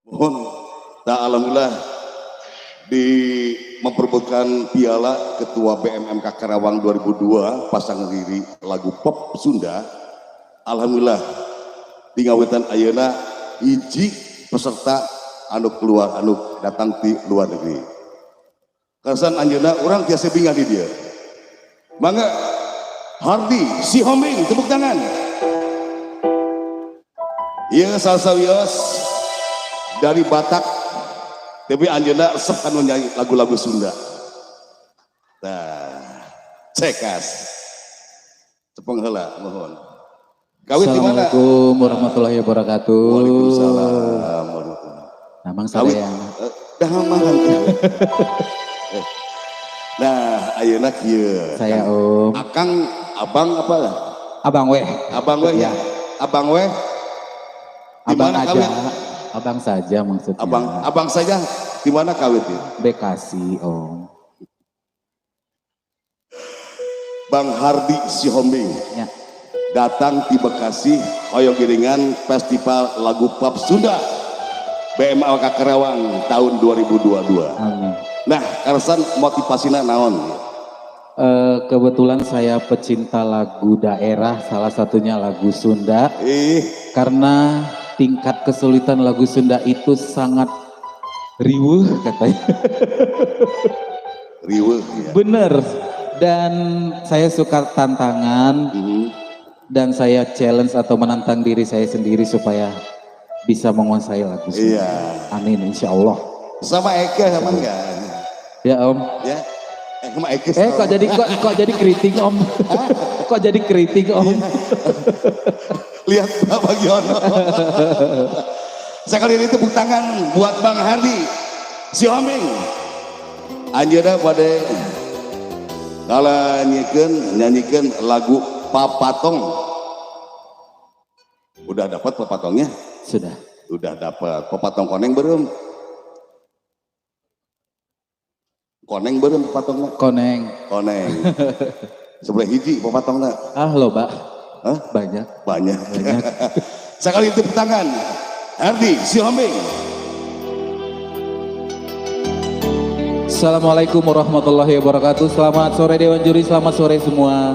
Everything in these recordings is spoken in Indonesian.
Mohon tak alhamdulillah di memperebutkan piala Ketua BMMK Karawang 2002 pasang diri lagu pop Sunda. Alhamdulillah di ngawitan ayeuna hiji peserta anu keluar anu datang di luar negeri. Karsan anjeuna orang biasa bingung di dia. Mangga Hardi Sihombing, tepuk tangan. Iya salsa wios dari Batak, tapi anjeuna resep anu nyanyi lagu-lagu Sunda. Nah, cekas. Cepeng heula mohon. Kawit di mana? Assalamualaikum warahmatullahi wabarakatuh. Waalaikumsalam warahmatullahi. Namang sadayana. Dah mangan. Nah, ayeuna kieu. Saya Om. Akang, abang apa? Abang weh. Abang weh ya. Abang weh. Di Abang mana aja. kawit? Abang saja maksudnya. Abang saja. Di mana kawit ya? Bekasi Om. Bang Hardi Sihombing. Ya. Datang di Bekasi hoyong giringan Festival Lagu Pop Sunda BMLK Karawang tahun 2022. Amin. Nah, karsan motivasinya naon? Kebetulan saya pecinta lagu daerah, salah satunya lagu Sunda. Karena tingkat kesulitan lagu Sunda itu sangat riweuh katanya. Riweuh ya. Bener. Dan saya suka tantangan. Dan saya challenge atau menantang diri saya sendiri supaya bisa menguasai lagu Sunda. Iya. Amin, insya Allah. Sama Eke sama enggak? Ya Om. Ya. Sama Eke. Kok jadi kritik Om? Kok jadi kritik Om? Lihat Pak Bagiono. Sekali ini tepuk tangan buat Bang Hardi Sihombing. Anjeuna pada kalau nyanyikan lagu Papatong. Udah dapat papatongnya? Sudah. Udah dapat. Papatong koneng belum? Koneng belum papatongnya? Koneng. Koneng. Sebelah hiji papatongnya. Ah loba. Hah? Banyak. Banyak. Sekali tepuk tangan. Hardi Sihombing. Assalamualaikum warahmatullahi wabarakatuh. Selamat sore Dewan Juri, selamat sore semua.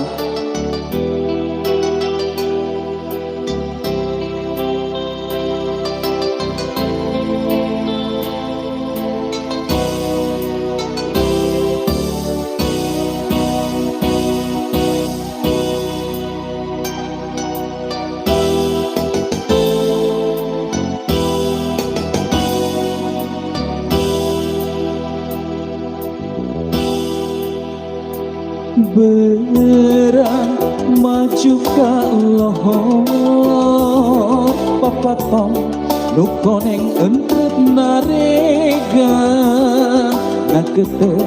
Berang maju ka lohor papatong nu koneng entrep narega ngaketer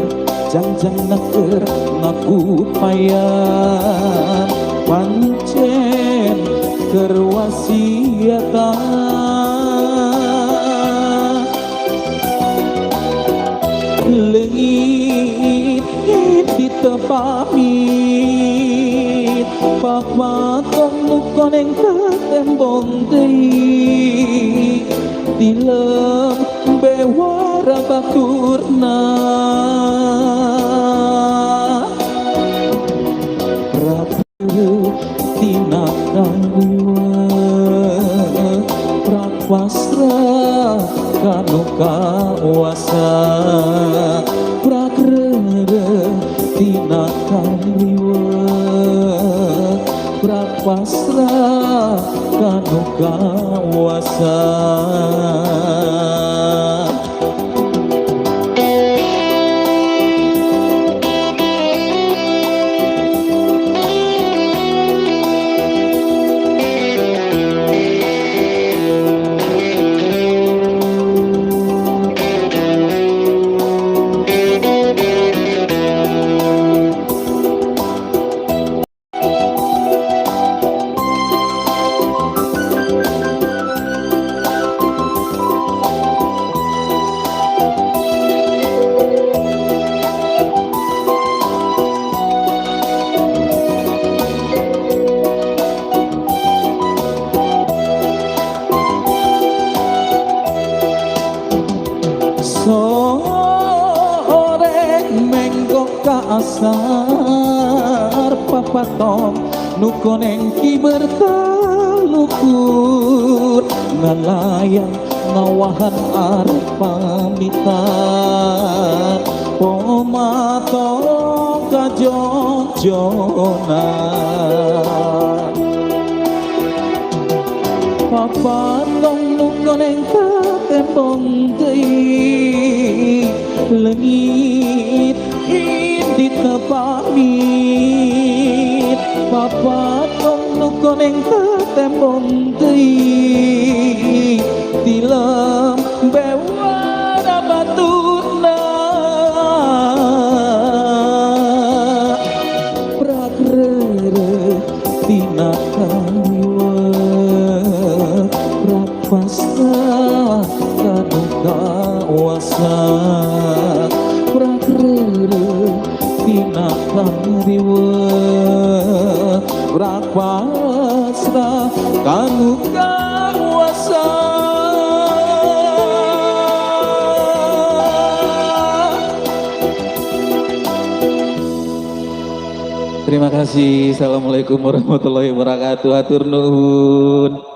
jangjang naker ngaku payan pancen kerwasiatan leungit ditepamit papatong nu koneng tetembong deui dilem bewara baturna Prabu tina kaliweuh prakwasra kanu kawasa tina kaliweuh prapasra kanu kawasa. asar papatom nukoneng ki bertalukur ngalayang ngawahan arep pamitan pomatong kajojonan papatong nukoneng katembong deui lengit indit pamit papatong nukoneng katembong deui tilem bewara batuna pragrere tina kaliwa prapasta kanu kawasa pragrere tina kaliwa prapasta kanu kawasa. Terima kasih. Assalamualaikum warahmatullahi wabarakatuh. Hatur nuhun.